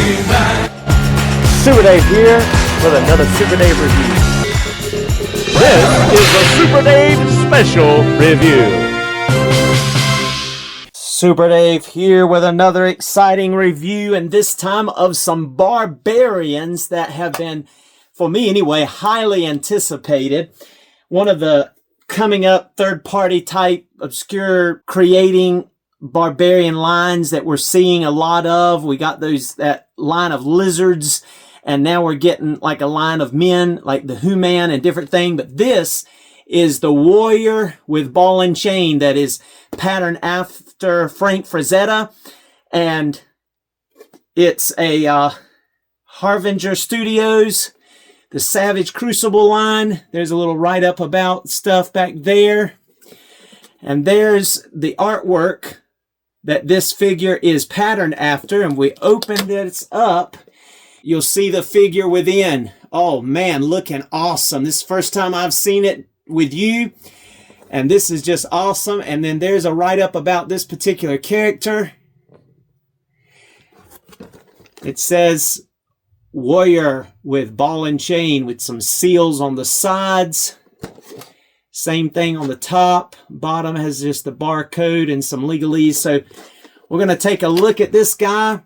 Super Dave here with another Super Dave review. This is a Super Dave special review. Super Dave here with another exciting review, and this time of some barbarians that have been, for me anyway, highly anticipated. One of the coming up third-party type obscure creating barbarian lines that we're seeing a lot of. We got that line of lizards, and now we're getting like a line of men, like the Who-Man and different thing. But this is the warrior with ball and chain that is patterned after Frank Frazetta, and it's a Harbinger Studios, the Savage Crucible line. There's a little write-up about stuff back there, and there's the artwork that this figure is patterned after, and we open this up, you'll see the figure within. Oh man, looking awesome. This is the first time I've seen it with you, and this is just awesome. And then there's a write-up about this particular character. It says warrior with ball and chain with some seals on the sides. Same thing on the top. Bottom has just the barcode and some legalese. So we're going to take a look at this guy.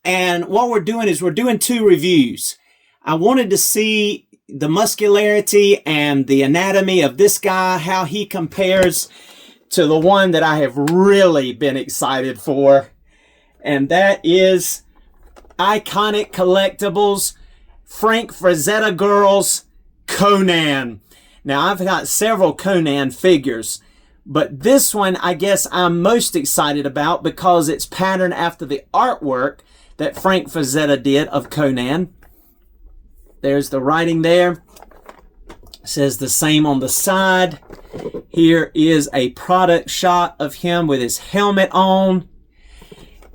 And what we're doing is we're doing two reviews. I wanted to see the muscularity and the anatomy of this guy, how he compares to the one that I have really been excited for. And that is Iconic Collectibles, Frank Frazetta Girls, Conan. Now, I've got several Conan figures, but this one I guess I'm most excited about because it's patterned after the artwork that Frank Frazetta did of Conan. There's the writing there. It says the same on the side. Here is a product shot of him with his helmet on.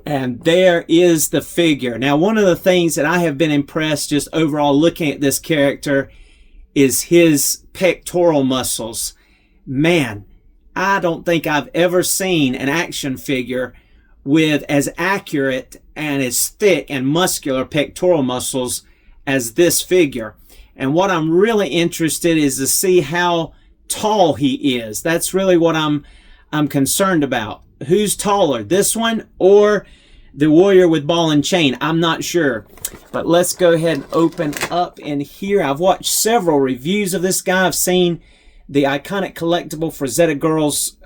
And there is the figure. Now, one of the things that I have been impressed just overall looking at this character is his pectoral muscles. Man, I don't think I've ever seen an action figure with as accurate and as thick and muscular pectoral muscles as this figure. And what I'm really interested is to see how tall he is. That's really what I'm concerned about. Who's taller, this one or the warrior with ball and chain? I'm not sure. But let's go ahead and open up in here. I've watched several reviews of this guy. I've seen the Iconic Collectible Frazetta Girls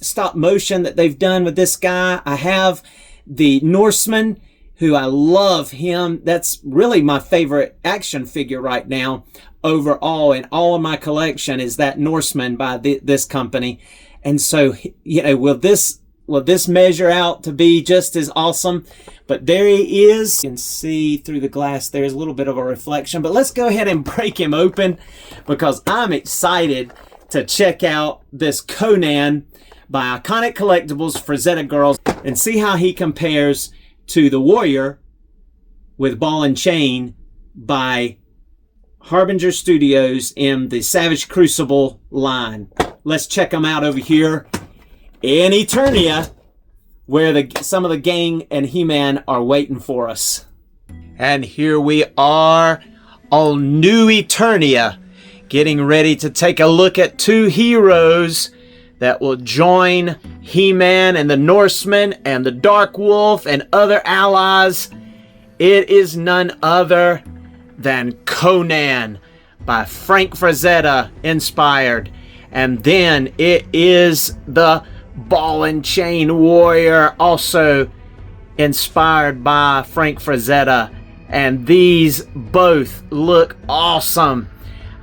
stop motion that they've done with this guy. I have the Norseman, who I love him. That's really my favorite action figure right now overall in all of my collection is that Norseman by this company. And so, you know, will this measure out to be just as awesome? But there he is. You can see through the glass there's a little bit of a reflection. But let's go ahead and break him open because I'm excited to check out this Conan by Iconic Collectibles Frazetta Girls and see how he compares to the warrior with ball and chain by Harbinger Studios in the Savage Crucible line. Let's check them out over here in Eternia, where some of the gang and He-Man are waiting for us. And here we are on New Eternia, getting ready to take a look at two heroes that will join He-Man and the Norseman and the Dark Wolf and other allies. It is none other than Conan by Frank Frazetta inspired. And then it is the Ball and Chain Warrior, also inspired by Frank Frazetta. And these both look awesome.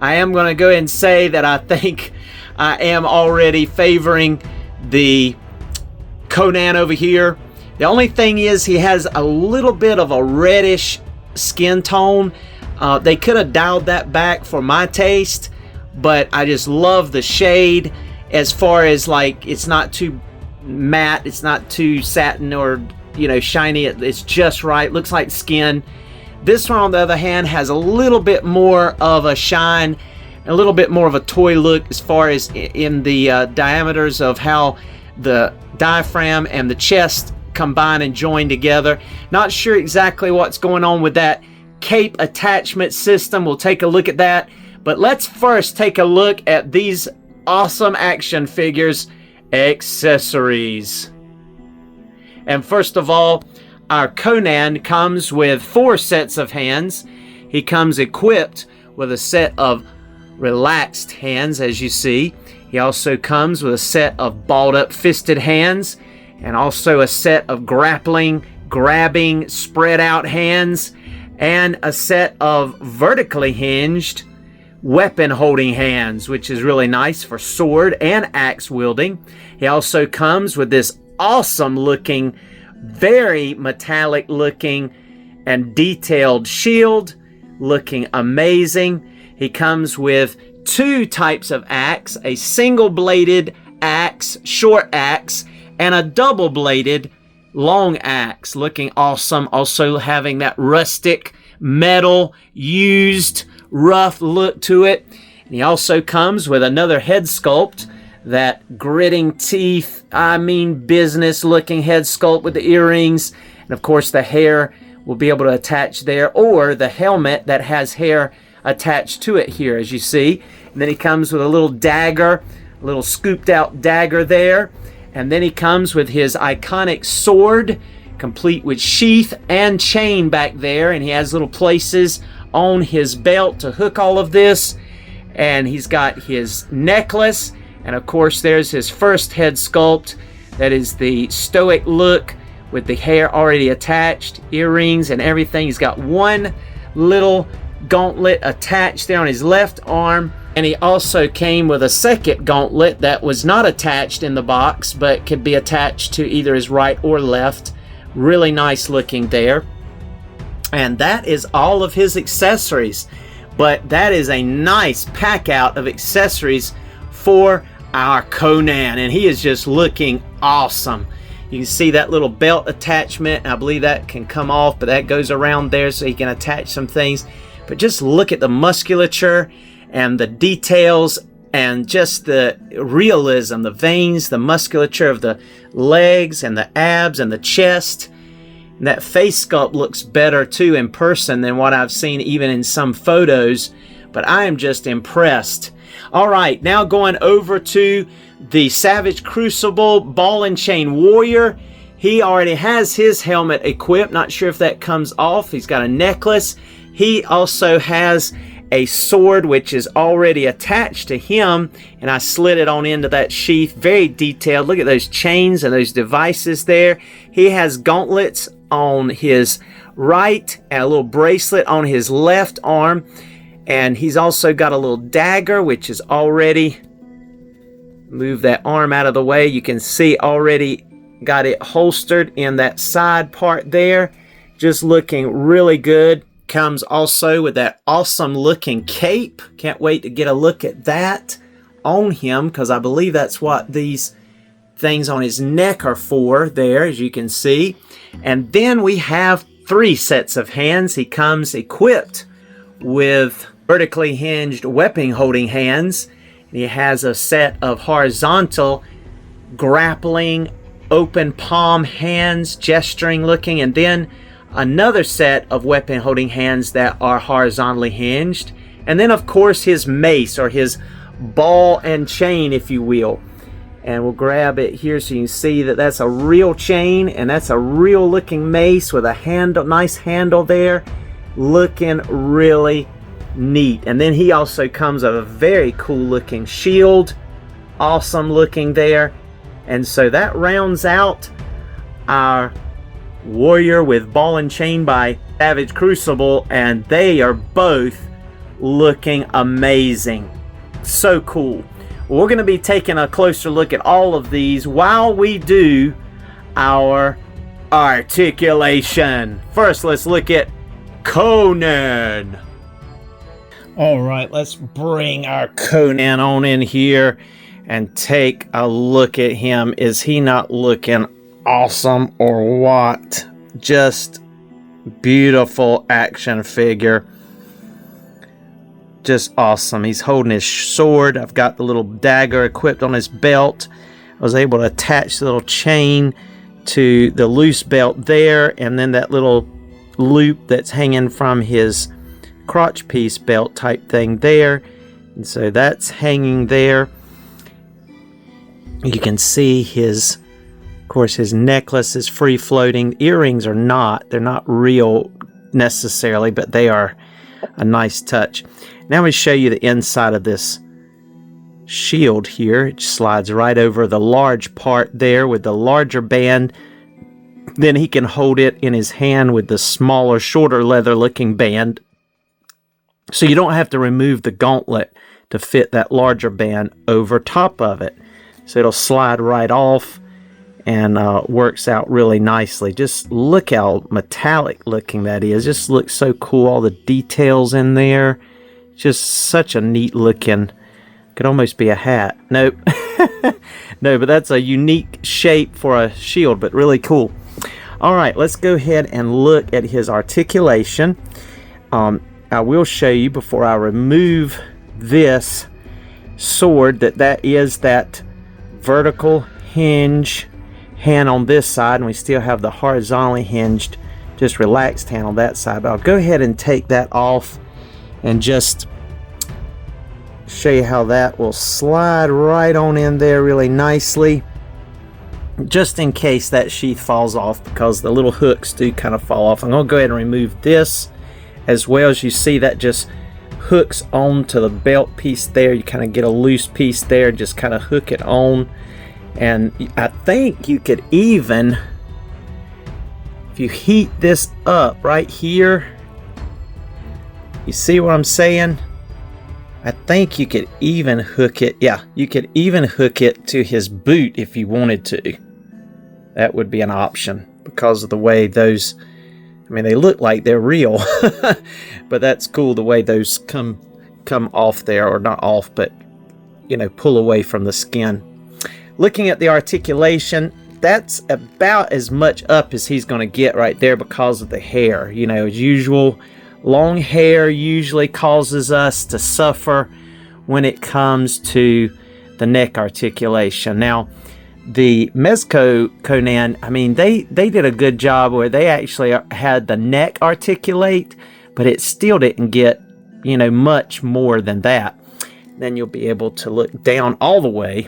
I am going to go ahead and say that I think I am already favoring the Conan over here. The only thing is he has a little bit of a reddish skin tone. They could have dialed that back for my taste, but I just love the shade as far as like it's not too matte, it's not too satin or, you know, shiny. It's just right. Looks like skin. This one, on the other hand, has a little bit more of a shine, a little bit more of a toy look as far as in the diameters of how the diaphragm and the chest combine and join together. Not sure exactly what's going on with that cape attachment system. We'll take a look at that. But let's first take a look at these awesome action figures accessories. And first of all, our Conan comes with 4 sets of hands. He comes equipped with a set of relaxed hands, as you see. He also comes with a set of balled up fisted hands, and also a set of grappling, grabbing, spread out hands, and a set of vertically hinged weapon holding hands, which is really nice for sword and axe wielding. He also comes with this awesome looking, very metallic looking and detailed shield, looking amazing. He comes with 2 types of axe, a single bladed axe, short axe, and a double bladed long axe, looking awesome. Also having that rustic metal used rough look to it. And he also comes with another head sculpt, that gritting teeth, I mean business looking head sculpt with the earrings, and of course the hair will be able to attach there, or the helmet that has hair attached to it here, as you see. And then he comes with a little dagger, a little scooped out dagger there. And then he comes with his iconic sword, complete with sheath and chain back there. And he has little places on his belt to hook all of this. And he's got his necklace. And of course, there's his first head sculpt. That is the stoic look with the hair already attached, earrings and everything. He's got one little gauntlet attached there on his left arm. And he also came with a second gauntlet that was not attached in the box, but could be attached to either his right or left. Really nice looking there. And that is all of his accessories. But that is a nice pack out of accessories for our Conan. And he is just looking awesome. You can see that little belt attachment. I believe that can come off, but that goes around there so he can attach some things. But just look at the musculature and the details and just the realism, the veins, the musculature of the legs and the abs and the chest. And that face sculpt looks better too in person than what I've seen even in some photos. But I am just impressed. All right, now going over to the Savage Crucible Ball and Chain Warrior. He already has his helmet equipped. Not sure if that comes off. He's got a necklace. He also has a sword which is already attached to him, and I slid it on into that sheath. Very detailed. Look at those chains and those devices there. He has gauntlets on his right and a little bracelet on his left arm, and he's also got a little dagger which is already, move that arm out of the way, you can see already got it holstered in that side part there. Just looking really good. Comes also with that awesome looking cape. Can't wait to get a look at that on him, because I believe that's what these things on his neck are for there, as you can see. And then we have 3 sets of hands. He comes equipped with vertically hinged weapon holding hands. He has a set of horizontal grappling open palm hands, gesturing looking, and then another set of weapon holding hands that are horizontally hinged. And then of course his mace, or his ball and chain, if you will. And we'll grab it here so you can see that that's a real chain, and that's a real looking mace with a handle, nice handle there, looking really neat. And then he also comes with a very cool looking shield, awesome looking there. And so that rounds out our Warrior with Ball and Chain by Savage Crucible, and they are both looking amazing. So cool. Well, we're going to be taking a closer look at all of these while we do our articulation. First, let's look at Conan. All right, let's bring our Conan on in here and take a look at him. Is he not looking awesome or what? Just beautiful action figure. Just awesome. He's holding his sword. I've got the little dagger equipped on his belt. I was able to attach the little chain to the loose belt there, and then that little loop that's hanging from his crotch piece belt type thing there. And so that's hanging there. You can see his, of course, his necklace is free floating. Earrings are not. They're not real necessarily, but they are a nice touch. Now we show you the inside of this shield here. It slides right over the large part there with the larger band. Then he can hold it in his hand with the smaller, shorter leather looking band. So you don't have to remove the gauntlet to fit that larger band over top of it. So it'll slide right off and works out really nicely. Just look how metallic looking that is. Just looks so cool. All the details in there. Just such a neat looking. Could almost be a hat. Nope. No, but that's a unique shape for a shield, but really cool. All right, let's go ahead and look at his articulation. I will show you before I remove this sword that is that vertical hinge hand on this side, and we still have the horizontally hinged, just relaxed hand on that side. But I'll go ahead and take that off and just show you how that will slide right on in there really nicely, just in case that sheath falls off, because the little hooks do kind of fall off. I'm going to go ahead and remove this as well. As you see, that just hooks onto the belt piece there. You kind of get a loose piece there, just kind of hook it on. And I think you could even, if you heat this up right here, you see what I'm saying? I think you could even hook it. Yeah, you could even hook it to his boot if you wanted to. That would be an option because of the way those, I mean, they look like they're real, but that's cool the way those come off there, or not off, but, you know, pull away from the skin. Looking at the articulation, that's about as much up as he's going to get right there because of the hair. You know, as usual, long hair usually causes us to suffer when it comes to the neck articulation. Now, the Mezco Conan, I mean, they did a good job where they actually had the neck articulate, but it still didn't get, you know, much more than that. Then you'll be able to look down all the way,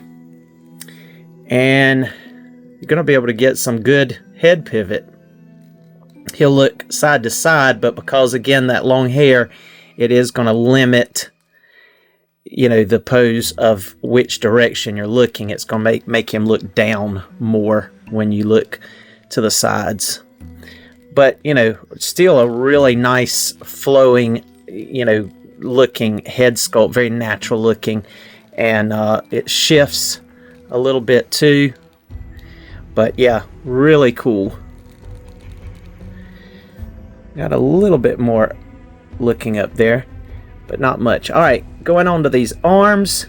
and you're going to be able to get some good head pivot. He'll look side to side, but because, again, that long hair, it is going to limit, you know, the pose of which direction you're looking. It's going to make him look down more when you look to the sides. But, you know, still a really nice flowing, you know, looking head sculpt, very natural looking. And it shifts a little bit too. But yeah, really cool. Got a little bit more looking up there, but not much. All right, going on to these arms,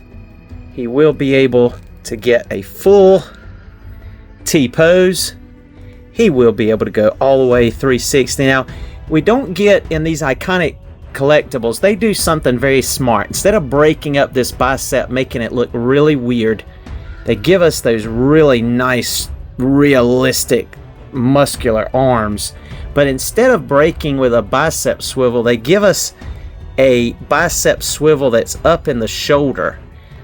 he will be able to get a full T-pose. He will be able to go all the way 360. Now, we don't get in these Iconic Collectibles, they do something very smart. Instead of breaking up this bicep, making it look really weird, they give us those really nice, realistic, muscular arms. But instead of breaking with a bicep swivel, they give us a bicep swivel that's up in the shoulder.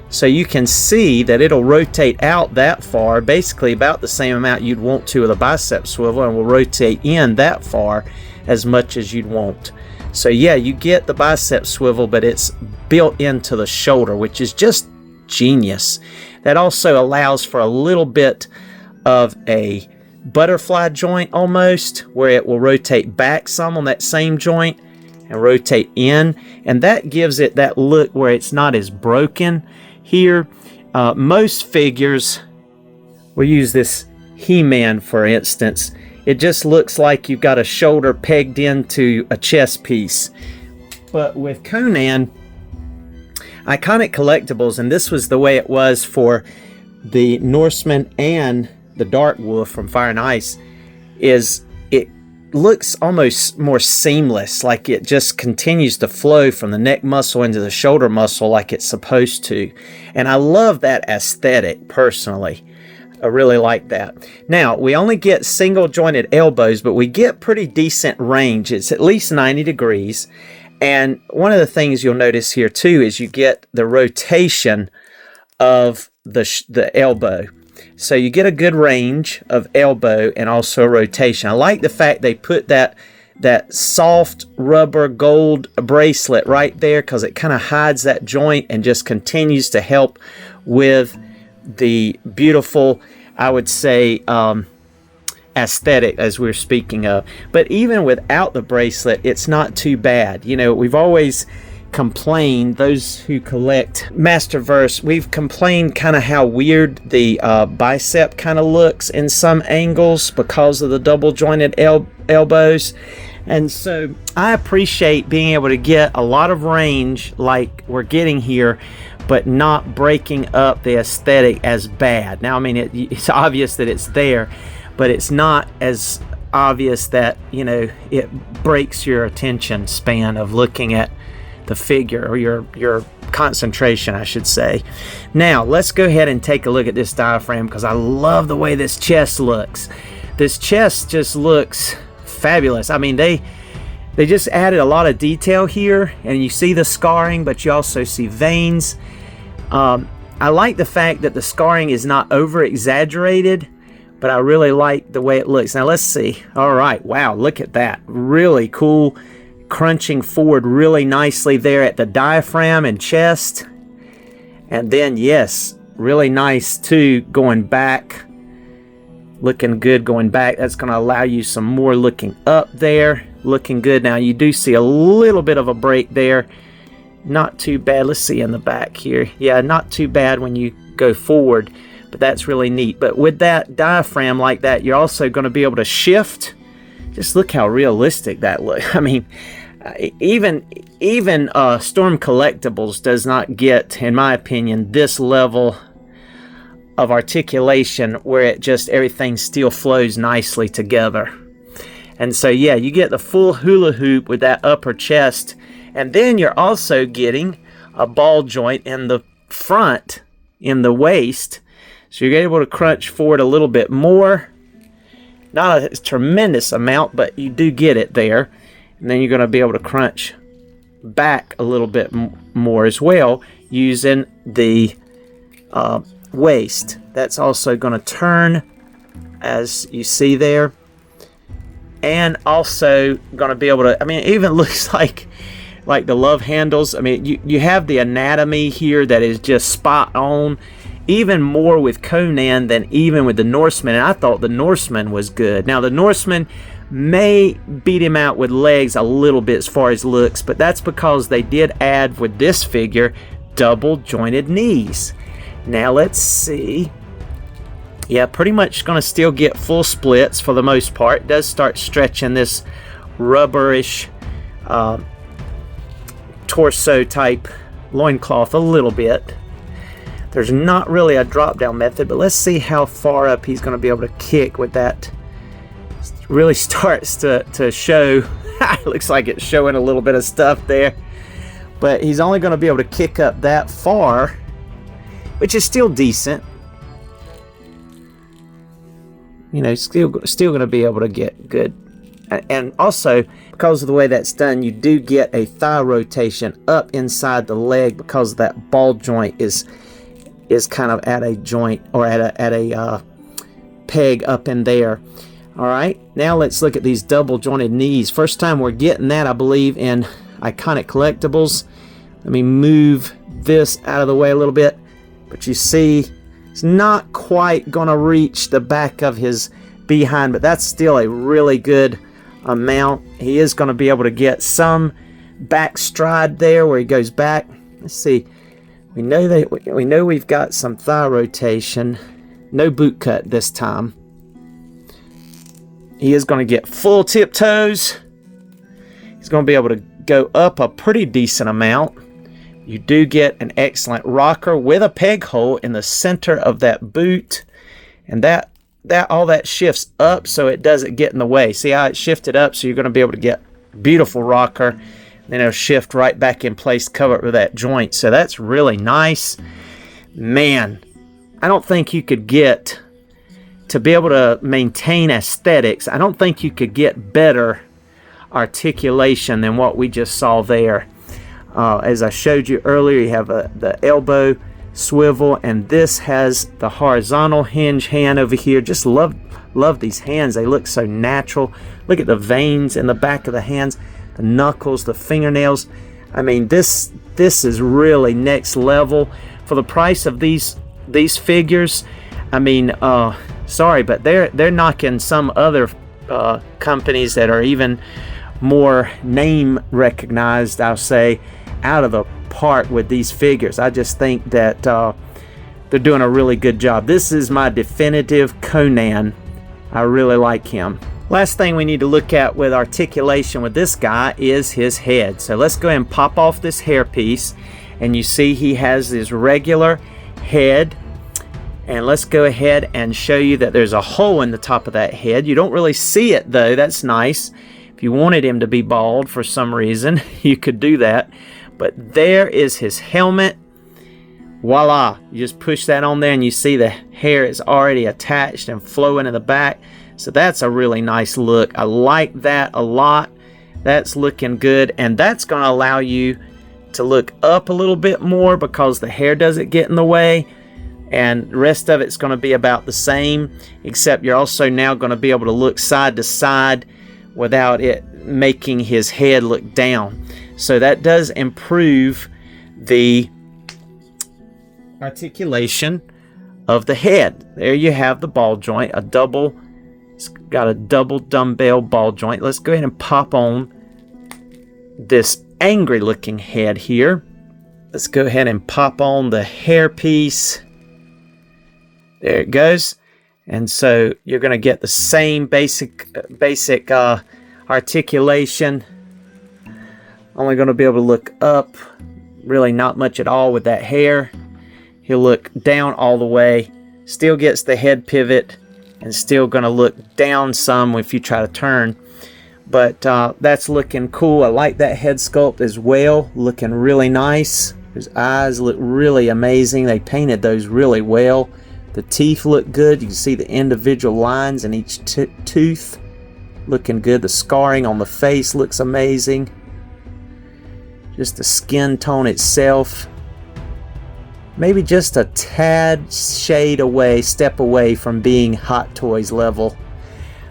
So you can see that it'll rotate out that far, basically about the same amount you'd want to with a bicep swivel, and will rotate in that far as much as you'd want. So yeah, you get the bicep swivel, but it's built into the shoulder, which is just genius. That also allows for a little bit of a butterfly joint almost, where it will rotate back some on that same joint and rotate in, and that gives it that look where it's not as broken. Here, most figures, we'll use this He-Man for instance, it just looks like you've got a shoulder pegged into a chest piece. But with Conan, Iconic Collectibles, and this was the way it was for the Norseman and the Dark Wolf from Fire and Ice, is it looks almost more seamless, like it just continues to flow from the neck muscle into the shoulder muscle like it's supposed to. And I love that aesthetic personally. I really like that. Now, we only get single jointed elbows, but we get pretty decent range. It's at least 90 degrees. And one of the things you'll notice here too is you get the rotation of the elbow. So you get a good range of elbow and also rotation. I like the fact they put that soft rubber gold bracelet right there, because it kind of hides that joint and just continues to help with the beautiful, I would say, aesthetic as we're speaking of. But even without the bracelet, it's not too bad. You know, we've always complained, those who collect Masterverse, we've complained kind of how weird the bicep kind of looks in some angles because of the double jointed elbows. And so I appreciate being able to get a lot of range like we're getting here, but not breaking up the aesthetic as bad. Now, I mean, it's obvious that it's there, but it's not as obvious that, you know, it breaks your attention span of looking at the figure, or your concentration, I should say. Now, let's go ahead and take a look at this diaphragm, because I love the way this chest looks. This chest just looks fabulous. I mean, they just added a lot of detail here, and you see the scarring, but you also see veins. I like the fact that the scarring is not over exaggerated, but I really like the way it looks. Now let's see. All right, wow, look at that. Really cool, crunching forward really nicely there at the diaphragm and chest. And then, yes, really nice too going back. Looking good going back. That's going to allow you some more looking up there. Looking good. Now you do see a little bit of a break there. Not too bad. Let's see in the back here. Yeah, not too bad when you go forward, but that's really neat. But with that diaphragm like that, you're also going to be able to shift. Just look how realistic that looks. I mean, even Storm Collectibles does not get, in my opinion, this level of articulation where it just everything still flows nicely together. And so yeah, you get the full hula hoop with that upper chest, and then you're also getting a ball joint in the front, in the waist, so you're able to crunch forward a little bit more. Not a tremendous amount, but you do get it there. And then you're going to be able to crunch back a little bit more as well using the waist. That's also going to turn, as you see there. And also going to be able to, I mean, it even looks like the love handles. I mean, you have the anatomy here that is just spot on. Even more with Conan than even with the Norseman. And I thought the Norseman was good. Now, the Norseman may beat him out with legs a little bit as far as looks, but that's because they did add with this figure double jointed knees. Now, let's see. Yeah, pretty much going to still get full splits for the most part. It does start stretching this rubberish torso type loincloth a little bit. There's not really a drop down method, but let's see how far up he's going to be able to kick with that. It really starts to show. It looks like it's showing a little bit of stuff there, but he's only going to be able to kick up that far, which is still decent. You know, still going to be able to get good. And also, because of the way that's done, you do get a thigh rotation up inside the leg because that ball joint is kind of at a joint, or at a peg up in there. All right, now let's look at these double jointed knees. First time we're getting that, I believe, in Iconic Collectibles. Let me move this out of the way a little bit, but you see it's not quite going to reach the back of his behind, but that's still a really good amount. He is going to be able to get some back stride there where he goes back. Let's see. We know we've got some thigh rotation. No boot cut this time. He is going to get full tiptoes. He's going to be able to go up a pretty decent amount. You do get an excellent rocker with a peg hole in the center of that boot, and that all that shifts up so it doesn't get in the way. See how it shifted up, so you're going to be able to get beautiful rocker. Then it'll shift right back in place, cover it with that joint. So that's really nice. Man, I don't think you could get to be able to maintain aesthetics, I don't think you could get better articulation than what we just saw there. As I showed you earlier, you have the elbow swivel, and this has the horizontal hinge hand over here. Just love these hands. They look so natural. Look at the veins in the back of the hands, the knuckles, the fingernails. I mean, this is really next level for the price of these figures. I mean, sorry, but they're knocking some other companies that are even more name recognized, I'll say, out of the park with these figures. I just think that they're doing a really good job. This is my definitive Conan. I really like him. Last thing we need to look at with articulation with this guy is his head. So let's go ahead and pop off this hairpiece, and you see he has this regular head. And let's go ahead and show you that there's a hole in the top of that head. You don't really see it though. That's nice. If you wanted him to be bald for some reason, you could do that. But there is his helmet. Voila. You just push that on there and you see the hair is already attached and flowing in the back. So that's a really nice look. I like that a lot. That's looking good. And that's going to allow you to look up a little bit more because the hair doesn't get in the way. And the rest of it's going to be about the same, except you're also now going to be able to look side to side without it making his head look down. So that does improve the articulation of the head. There you have the ball joint, it's got a double dumbbell ball joint. Let's go ahead and pop on this angry looking head here. Let's go ahead and pop on the hair piece. There it goes. And so you're going to get the same basic articulation. Only going to be able to look up, really not much at all with that hair. He'll look down all the way, still gets the head pivot, and still going to look down some if you try to turn. But that's looking cool. I like that head sculpt as well, looking really nice. His eyes look really amazing. They painted those really well. The teeth look good. You can see the individual lines in each tooth. Looking good. The scarring on the face looks amazing. Just the skin tone itself. Maybe just a tad step away from being Hot Toys level.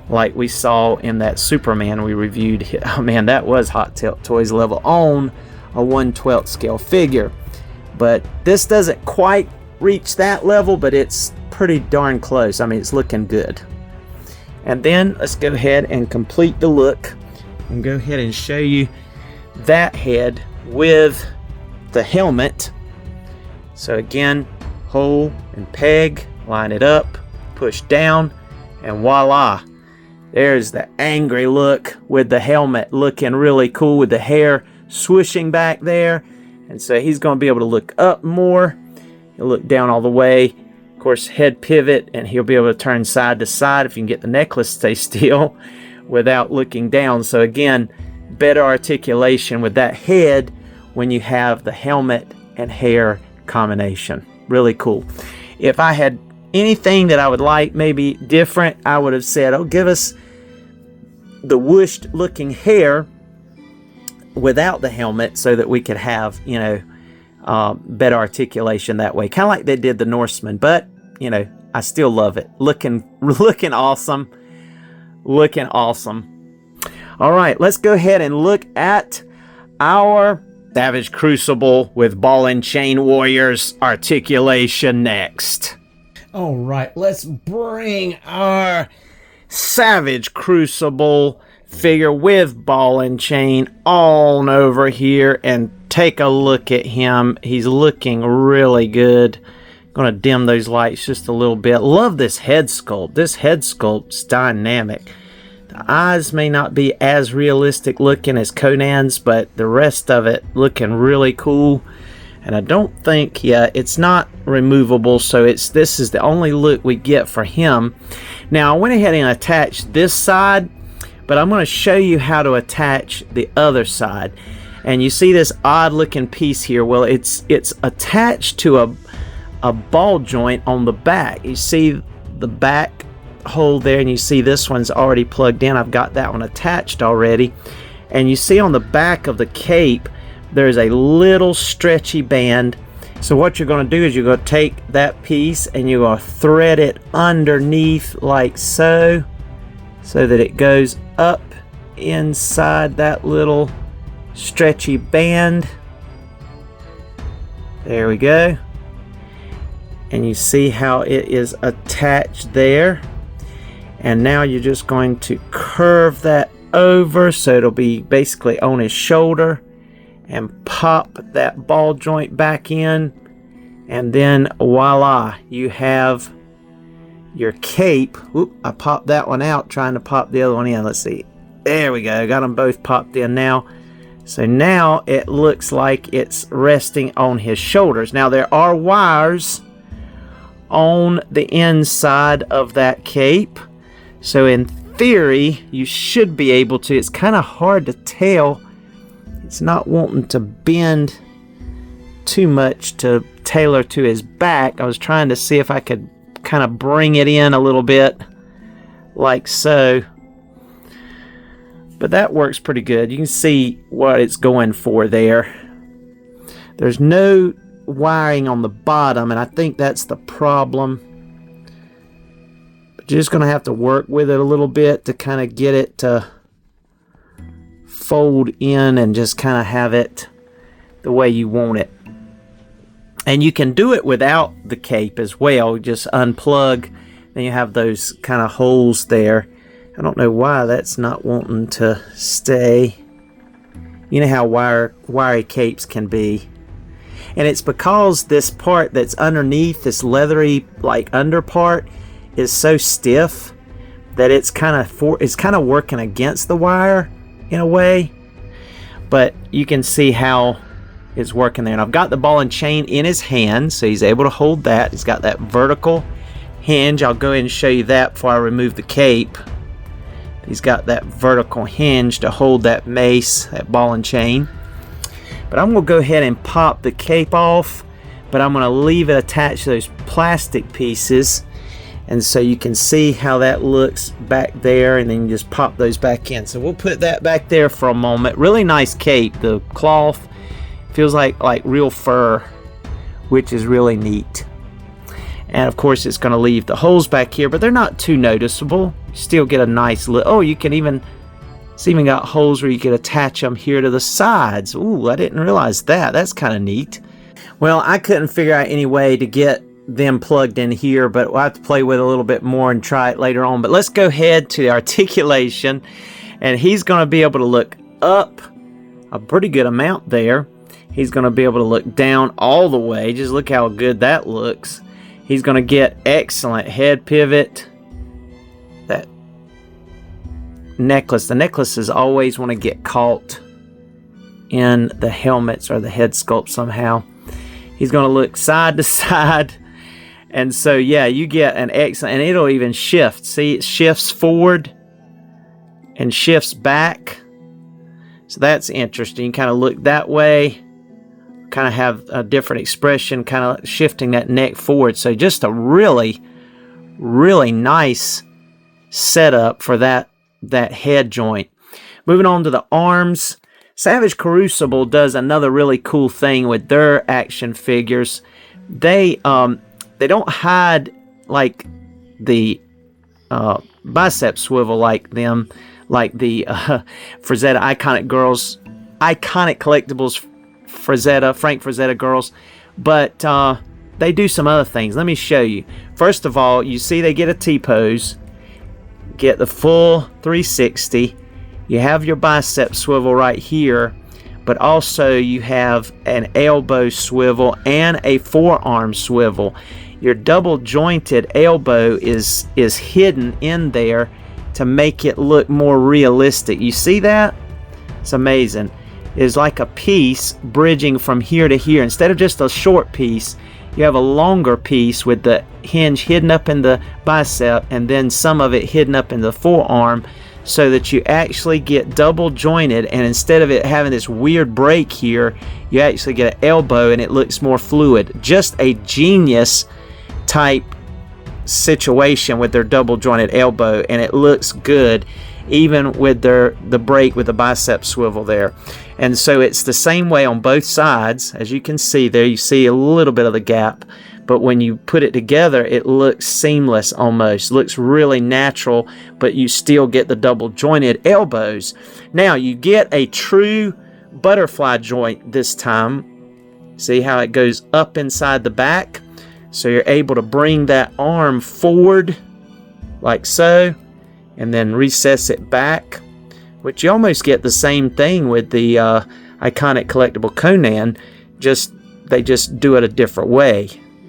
Like we saw in that Superman we reviewed. Oh man, that was Hot Toys level on a 1/12 scale figure. But this doesn't quite reach that level, but it's pretty darn close. I mean, it's looking good. And then let's go ahead and complete the look and go ahead and show you that head with the helmet. So again, hole and peg, line it up, push down, and voila, there's the angry look with the helmet, looking really cool with the hair swooshing back there. And so he's going to be able to look up more. He'll look down all the way. Of course, head pivot, and he'll be able to turn side to side if you can get the necklace to stay still without looking down. So again, better articulation with that head when you have the helmet and hair combination. Really cool. If I had anything that I would like maybe different, I would have said, oh, give us the whooshed looking hair without the helmet so that we could have, you know, better articulation that way, kind of like they did the Norseman. But you know, I still love it. Looking awesome. Looking awesome. All right, let's go ahead and look at our Savage Crucible with Ball and Chain Warriors articulation next. All right, let's bring our Savage Crucible figure with Ball and Chain on over here and take a look at him. He's looking really good. Gonna dim those lights just a little bit. Love this head sculpt. This head sculpt's dynamic. The eyes may not be as realistic looking as Conan's, but the rest of it looking really cool. And I don't think, yeah, it's not removable, so this is the only look we get for him. Now I went ahead and attached this side, but I'm going to show you how to attach the other side. And you see this odd looking piece here. Well, it's attached to a ball joint on the back. You see the back hole there, and you see this one's already plugged in. I've got that one attached already. And you see on the back of the cape, there's a little stretchy band. So what you're going to do is you're going to take that piece and you're going to thread it underneath like so that it goes up inside that little stretchy band. There we go. And you see how it is attached there. And now you're just going to curve that over so it'll be basically on his shoulder, and pop that ball joint back in, and then voila, you have your cape. Oop, I popped that one out trying to pop the other one in. Let's see. There we go. Got them both popped in now. So now it looks like it's resting on his shoulders. Now there are wires on the inside of that cape. So in theory, you should be able to. It's kind of hard to tell. It's not wanting to bend too much to tailor to his back. I was trying to see if I could kind of bring it in a little bit like so. But that works pretty good. You can see what it's going for there. There's no wiring on the bottom, and I think that's the problem. But you're just going to have to work with it a little bit to kind of get it to fold in and just kind of have it the way you want it. And you can do it without the cape as well. Just unplug, then you have those kind of holes there. I don't know why that's not wanting to stay. You know how wiry capes can be. And it's because this part that's underneath, this leathery like under part, is so stiff that it's kind of working against the wire in a way. But you can see how it's working there. And I've got the ball and chain in his hand, so he's able to hold that. He's got that vertical hinge. I'll go ahead and show you that before I remove the cape. He's got that vertical hinge to hold that mace, that ball and chain. But I'm going to go ahead and pop the cape off, but I'm going to leave it attached to those plastic pieces. And so you can see how that looks back there, and then you just pop those back in. So we'll put that back there for a moment. Really nice cape. The cloth feels like real fur, which is really neat. And of course it's going to leave the holes back here, but they're not too noticeable. You still get a nice look. Oh, you can it's even got holes where you can attach them here to the sides. Ooh, I didn't realize that. That's kind of neat. Well, I couldn't figure out any way to get them plugged in here, but we'll have to play with it a little bit more and try it later on. But let's go ahead to the articulation, and he's going to be able to look up a pretty good amount there. He's going to be able to look down all the way. Just look how good that looks. He's going to get excellent head pivot. That necklace, the necklaces always want to get caught in the helmets or the head sculpt somehow. He's going to look side to side. And so, yeah, you get an excellent, and it'll even shift. See, it shifts forward and shifts back. So that's interesting. You kind of look that way, kind of have a different expression, kind of shifting that neck forward. So just a really, really nice setup for that head joint. Moving on to the arms. Savage Crucible does another really cool thing with their action figures. They don't hide like the bicep swivel like the Frazetta Iconic Collectibles Frank Frazetta girls, but they do some other things. Let me show you. First of all, you see they get a T-pose, get the full 360. You have your bicep swivel right here, but also you have an elbow swivel and a forearm swivel. Your double jointed elbow is hidden in there to make it look more realistic. You see that? It's amazing. It's like a piece bridging from here to here. Instead of just a short piece, you have a longer piece with the hinge hidden up in the bicep and then some of it hidden up in the forearm, so that you actually get double jointed, and instead of it having this weird break here, you actually get an elbow and it looks more fluid. Just a genius type situation with their double jointed elbow, and it looks good even with the break with the bicep swivel there. And so it's the same way on both sides. As you can see there, you see a little bit of the gap, but when you put it together, it looks seamless almost. Looks really natural, but you still get the double jointed elbows. Now you get a true butterfly joint this time. See how it goes up inside the back? So you're able to bring that arm forward like so, and then recess it back, which you almost get the same thing with the Iconic Collectible Conan, they just do it a different way,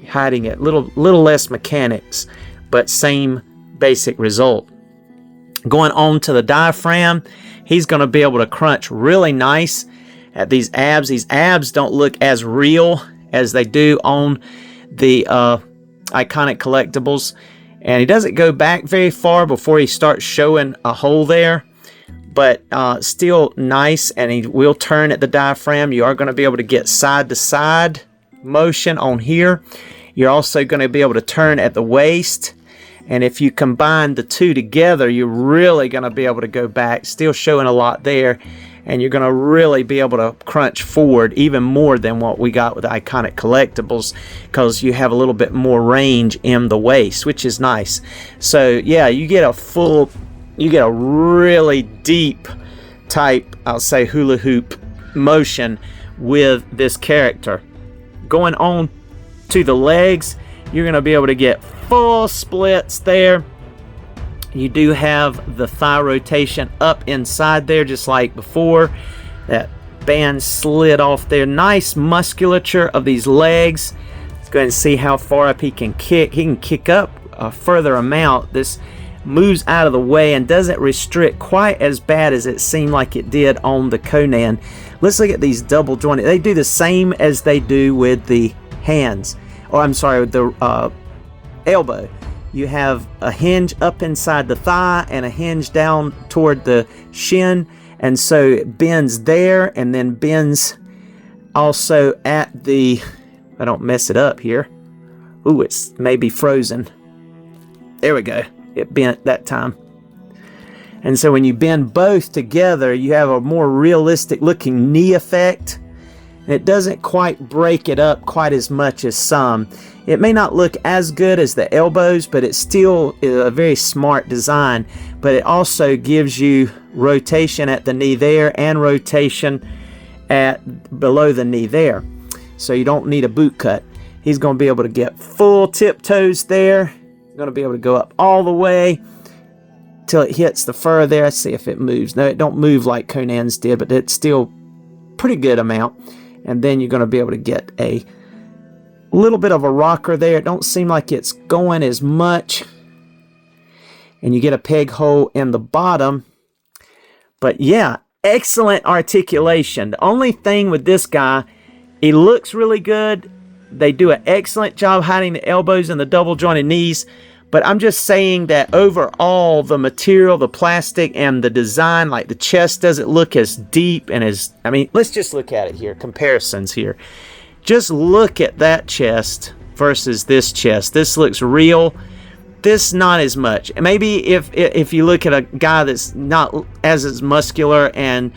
hiding it, little less mechanics, but same basic result. Going on to the diaphragm, he's going to be able to crunch really nice at these abs. These abs don't look as real as they do on the Iconic Collectibles, and he doesn't go back very far before he starts showing a hole there, but still nice. And he will turn at the diaphragm. You are going to be able to get side to side motion on here. You're also going to be able to turn at the waist, and if you combine the two together, you're really going to be able to go back, still showing a lot there. And you're going to really be able to crunch forward even more than what we got with the Iconic Collectibles, because you have a little bit more range in the waist, which is nice. So yeah, you get a really deep type, I'll say, hula hoop motion with this character. Going on to the legs, you're going to be able to get full splits there. You do have the thigh rotation up inside there, just like before. That band slid off there. Nice musculature of these legs. Let's go ahead and see how far up he can kick. He can kick up a further amount. This moves out of the way and doesn't restrict quite as bad as it seemed like it did on the Conan. Let's look at these double jointed. They do the same as they do with the hands. Or I'm sorry, with the elbow. You have a hinge up inside the thigh and a hinge down toward the shin, and so it bends there and then bends also at the, I don't mess it up here. Ooh, it's maybe frozen. There we go. It bent that time. And so when you bend both together, you have a more realistic looking knee effect. And it doesn't quite break it up quite as much as some. It may not look as good as the elbows, but it's still a very smart design. But it also gives you rotation at the knee there and rotation at below the knee there. So you don't need a boot cut. He's going to be able to get full tiptoes there. He's going to be able to go up all the way till it hits the fur there. Let's see if it moves. No, it don't move like Conan's did, but it's still pretty good amount. And then you're going to be able to get a little bit of a rocker there. It don't seem like it's going as much. And you get a peg hole in the bottom. But yeah, excellent articulation. The only thing with this guy, he looks really good. They do an excellent job hiding the elbows and the double jointed knees. But I'm just saying that overall, the material, the plastic, and the design, like the chest doesn't look as deep and as, I mean, let's just look at it here, comparisons here. Just look at that chest versus this chest. This looks real. This not as much. Maybe if you look at a guy that's not as muscular and,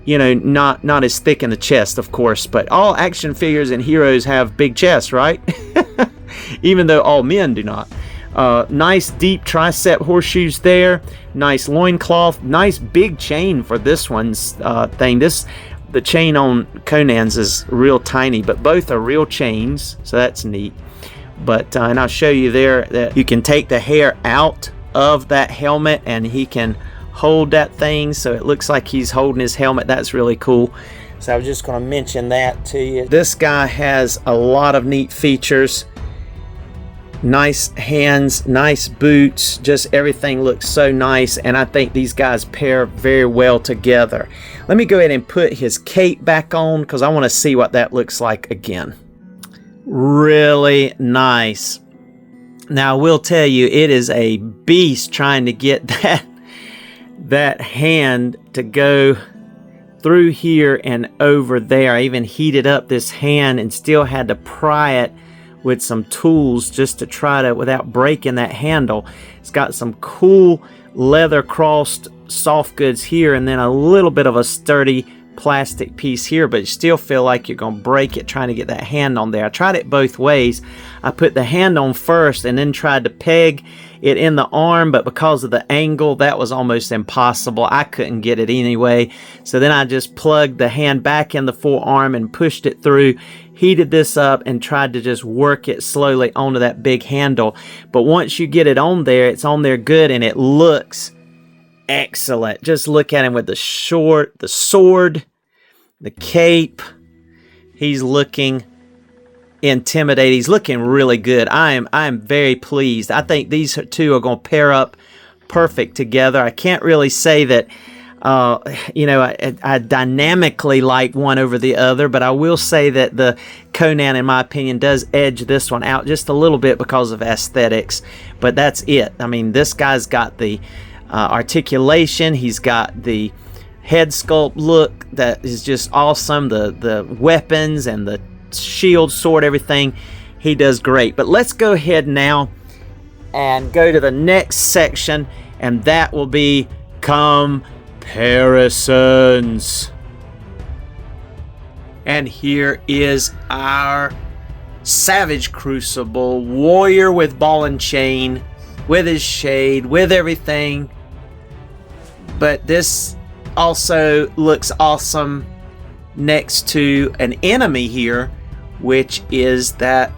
you know, not as thick in the chest, of course. But all action figures and heroes have big chests, right? Even though all men do not. Nice deep tricep horseshoes there. Nice loincloth. Nice big chain for this one's thing. The chain on Conan's is real tiny, but both are real chains, so that's neat. But and I'll show you there that you can take the hair out of that helmet and he can hold that thing, so it looks like he's holding his helmet. That's really cool. So I was just going to mention that to you. This guy has a lot of neat features. Nice hands, nice boots, just everything looks so nice, and I think these guys pair very well together. Let me go ahead and put his cape back on because I want to see what that looks like again. Really nice. Now I will tell you, it is a beast trying to get that hand to go through here and over there. I even heated up this hand and still had to pry it with some tools just to try to, without breaking that handle. It's got some cool leather crossed soft goods here, and then a little bit of a sturdy plastic piece here, but you still feel like you're going to break it trying to get that hand on there. I tried it both ways. I put the hand on first and then tried to peg it in the arm, but because of the angle, that was almost impossible. I couldn't get it anyway. So then I just plugged the hand back in the forearm and pushed it through, heated this up, and tried to just work it slowly onto that big handle. But once you get it on there, it's on there good, and it looks excellent. Just look at him with the sword, the cape. He's looking intimidating. He's looking really good. I am very pleased. I think these two are going to pair up perfect together. I can't really say that I dynamically like one over the other, but I will say that the Conan, in my opinion, does edge this one out just a little bit because of aesthetics, but that's it. I mean, this guy's got the articulation, he's got the head sculpt look that is just awesome, the weapons and the shield, sword, everything. He does great. But let's go ahead now and go to the next section, and that will be comparisons. And here is our Savage Crucible warrior with ball and chain, with his shade, with everything. But this also looks awesome next to an enemy here, which is that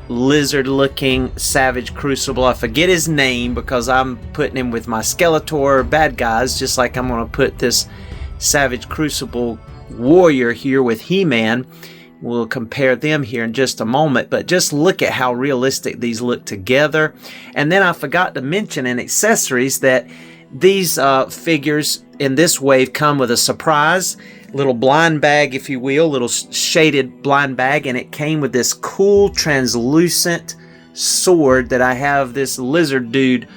lizard looking Savage Crucible. I forget his name because I'm putting him with my Skeletor bad guys, just like I'm going to put this Savage Crucible warrior here with He-Man. We'll compare them here in just a moment, but just look at how realistic these look together. And then I forgot to mention in accessories that these figures in this wave come with a surprise little blind bag, if you will, little shaded blind bag, and it came with this cool translucent sword that I have this lizard dude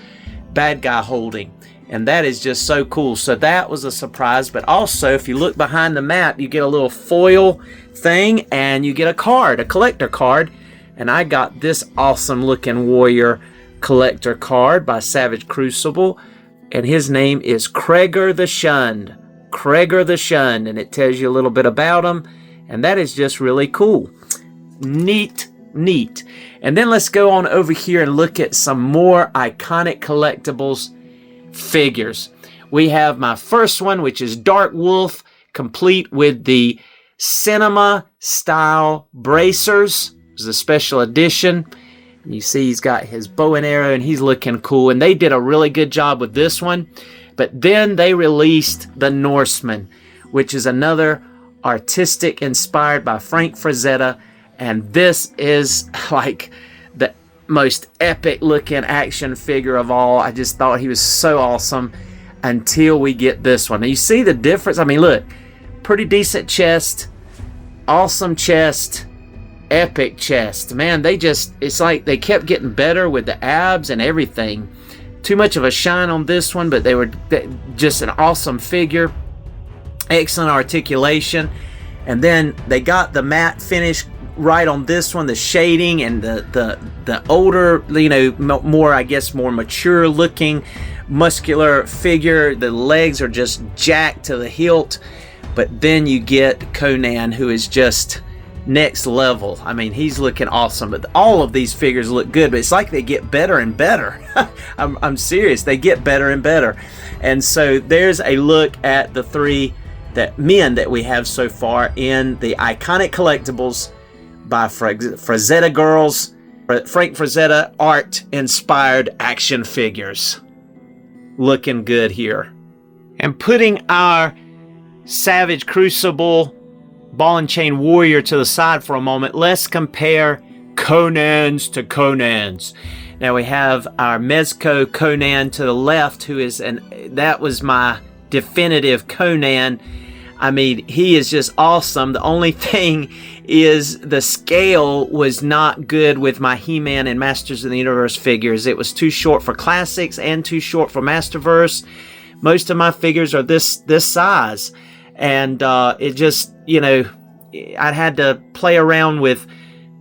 bad guy holding, and that is just so cool. So that was a surprise. But also, if you look behind the map, you get a little foil thing and you get a card, a collector card, and I got this awesome looking warrior collector card by Savage Crucible, and his name is Krager the Shunned. Krager the Shunned, and it tells you a little bit about him, and that is just really cool. Neat. And then let's go on over here and look at some more Iconic Collectibles figures. We have my first one, which is Dark Wolf, complete with the cinema style bracers. It was a special edition. You see he's got his bow and arrow, and he's looking cool, and they did a really good job with this one. But then they released the Norseman, which is another artistic inspired by Frank Frazetta, and this is like the most epic looking action figure of all. I just thought he was so awesome until we get this one. Now you see the difference? I mean, look, pretty decent chest, awesome chest, epic chest. Man, it's like they kept getting better with the abs and everything. Too much of a shine on this one, but they were just an awesome figure. Excellent articulation. And then they got the matte finish right on this one, the shading and the older, more, I guess, more mature looking muscular figure. The legs are just jacked to the hilt. But then you get Conan, who is just next level. I mean, he's looking awesome, but all of these figures look good, but it's like they get better and better. I'm serious, they get better and better. And so there's a look at the three men that we have so far in the Iconic Collectibles by Frazetta Girls, Frank Frazetta art inspired action figures. Looking good here. And putting our Savage Crucible ball and chain warrior to the side for a moment, let's compare Conans to Conans. Now we have our Mezco Conan to the left, that was my definitive Conan. I mean, he is just awesome. The only thing is the scale was not good with my He-Man and Masters of the Universe figures. It was too short for classics and too short for Masterverse. Most of my figures are this size. And it just, I'd had to play around with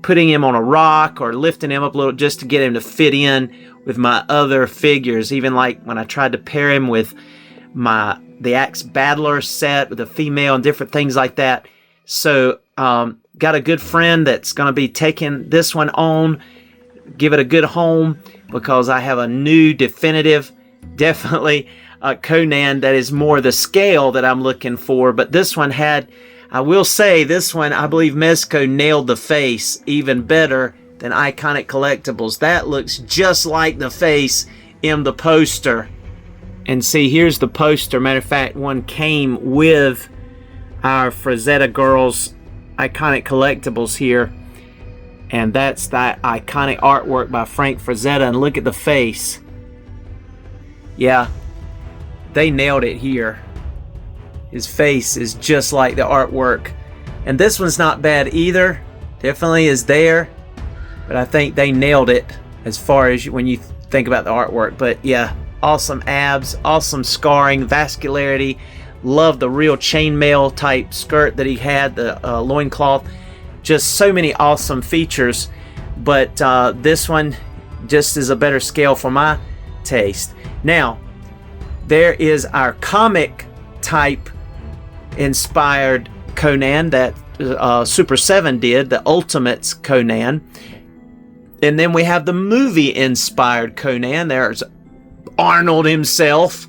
putting him on a rock or lifting him up a little just to get him to fit in with my other figures. Even like when I tried to pair him with the Axe Battler set with a female and different things like that. So got a good friend that's going to be taking this one on, give it a good home, because I have a new definitive, definitely Conan that is more the scale that I'm looking for. But this one had, I will say, this one, I believe Mezco nailed the face even better than Iconic Collectibles. That looks just like the face in the poster. And see, here's the poster. Matter of fact, one came with our Frazetta Girls Iconic Collectibles here. And that's that iconic artwork by Frank Frazetta. And look at the face. Yeah, they nailed it here. His face is just like the artwork. And this one's not bad either. Definitely is there. But I think they nailed it as far as when you think about the artwork. But yeah, awesome abs, awesome scarring, vascularity. Love the real chainmail type skirt that he had, the loincloth. Just so many awesome features. But this one just is a better scale for my taste. Now, there is our comic type inspired Conan that Super 7 did, the Ultimates Conan. And then we have the movie inspired Conan. There's Arnold himself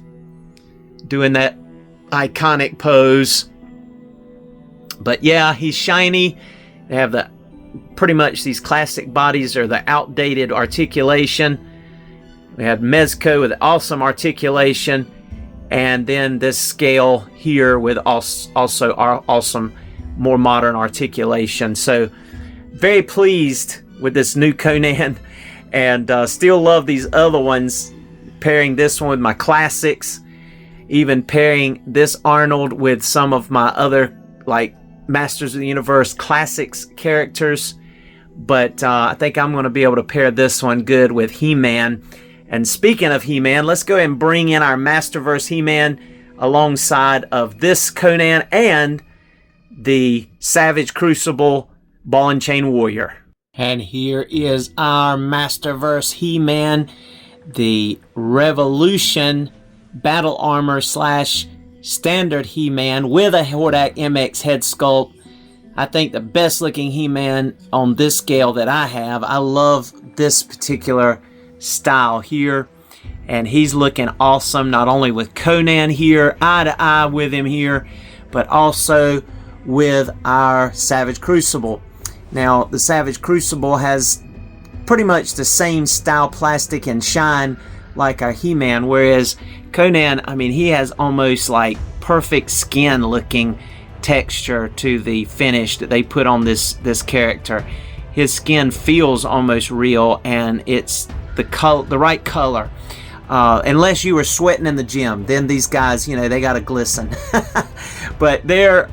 doing that iconic pose. But yeah, he's shiny. They have the pretty much these classic bodies are the outdated articulation. We have Mezco with awesome articulation, and then this scale here with also our awesome, more modern articulation. So very pleased with this new Conan, and still love these other ones. Pairing this one with my classics, even pairing this Arnold with some of my other like Masters of the Universe classics characters. But I think I'm going to be able to pair this one good with He-Man. And speaking of He-Man, let's go ahead and bring in our Masterverse He-Man alongside of this Conan and the Savage Crucible Ball and Chain Warrior. And here is our Masterverse He-Man, the Revolution Battle Armor / Standard He-Man with a Hordak MX head sculpt. I think the best looking He-Man on this scale that I have. I love this particular style here, and he's looking awesome, not only with Conan here, eye to eye with him here, but also with our Savage Crucible. Now, the Savage Crucible has pretty much the same style, plastic, and shine like our He-Man, whereas Conan, I mean, he has almost like perfect skin looking texture to the finish that they put on this character. His skin feels almost real, and it's the right color. Unless you were sweating in the gym, then these guys, you know, they gotta glisten. But there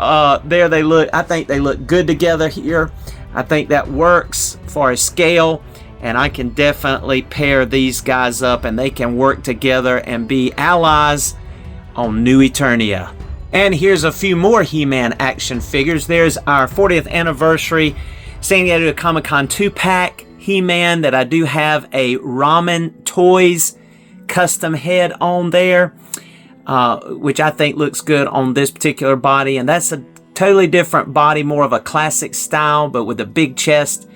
they look. I think they look good together here. I think that works for a scale, and I can definitely pair these guys up, and they can work together and be allies on New Eternia. And here's a few more He-Man action figures. There's our 40th anniversary San Diego Comic-Con 2-pack He-Man that I do have a Ramen Toys custom head on there, which I think looks good on this particular body. And that's a totally different body, more of a classic style, but with a big chest.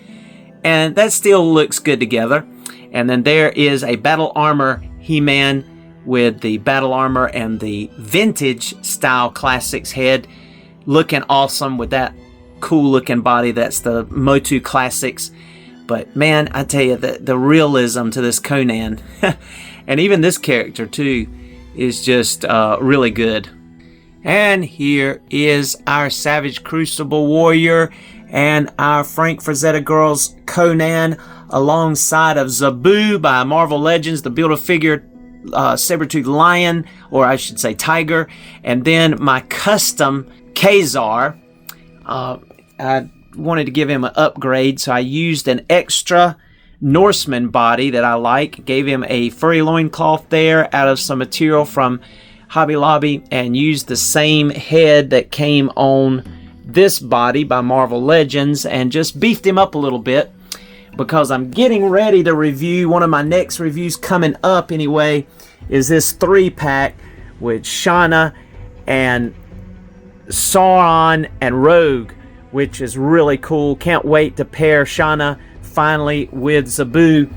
And that still looks good together. And then there is a Battle Armor He-Man with the Battle Armor and the vintage style classics head, looking awesome with that cool looking body. That's the Motu Classics. But man, I tell you, the realism to this Conan and even this character too is just really good. And here is our Savage Crucible Warrior and our Frank Frazetta Girls Conan alongside of Zabu by Marvel Legends, the Build-A-Figure saber-toothed lion, or I should say tiger, and then my custom Khazar. I wanted to give him an upgrade, so I used an extra Norseman body that I like, gave him a furry loincloth there out of some material from Hobby Lobby, and used the same head that came on this body by Marvel Legends and just beefed him up a little bit, because I'm getting ready to review one of my next reviews coming up anyway, is this 3-pack with Shauna and Sauron and Rogue, which is really cool. Can't wait to pair Shauna finally with Zabu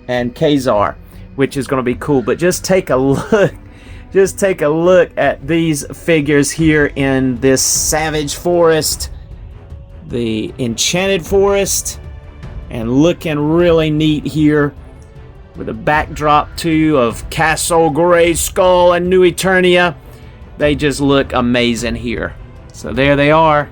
and Khazar, which is going to be cool. But just take a look. Just take a look at these figures here in this Savage Forest, the Enchanted Forest, and looking really neat here with a backdrop too of Castle Grayskull and New Eternia. They just look amazing here. So there they are.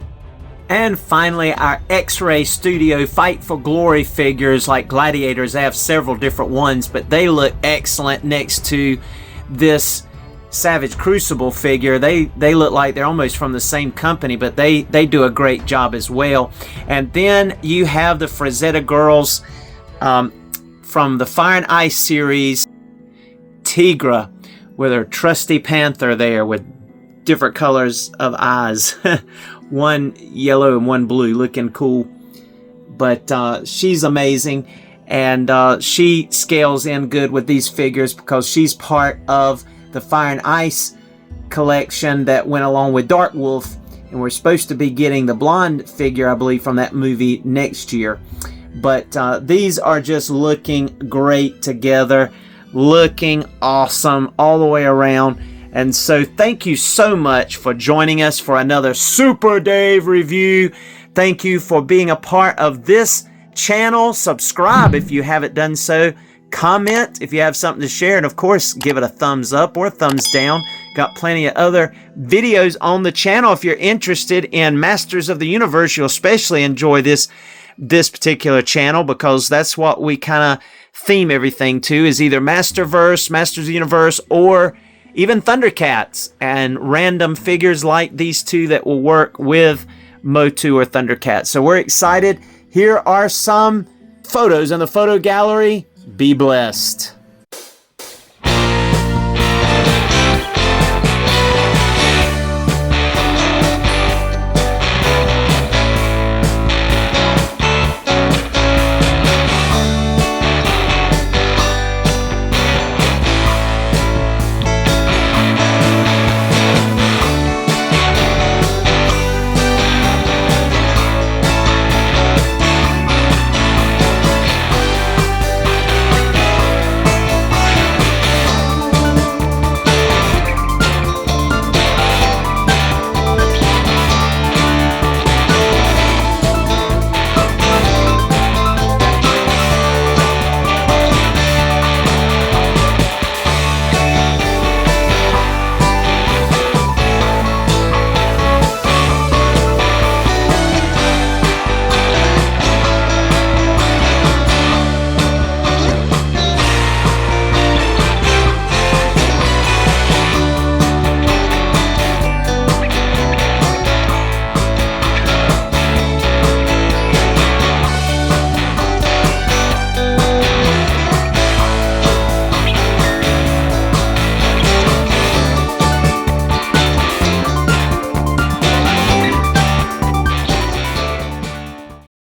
And finally, our X-Ray Studio Fight for Glory figures like Gladiators. They have several different ones, but they look excellent next to this Savage Crucible figure. They look like they're almost from the same company, but they do a great job as well. And then you have the Frazetta girls from the Fire and Ice series, Tigra, with her trusty panther there with different colors of eyes. One yellow and one blue, looking cool. But she's amazing, and she scales in good with these figures because she's part of the Fire and Ice collection that went along with Dark Wolf, and we're supposed to be getting the blonde figure, I believe, from that movie next year. But these are just looking great together, looking awesome all the way around. And so thank you so much for joining us for another Super Dave review. Thank you for being a part of this channel. Subscribe if you haven't done so. Comment if you have something to share, and of course give it a thumbs up or a thumbs down. Got plenty of other videos on the channel. If you're interested in Masters of the Universe, you'll especially enjoy this particular channel, because that's what we kind of theme everything to, is either Masterverse, Masters of the Universe, or even Thundercats and random figures like these two that will work with Motu or Thundercats. So we're excited. Here are some photos in the photo gallery. Be blessed.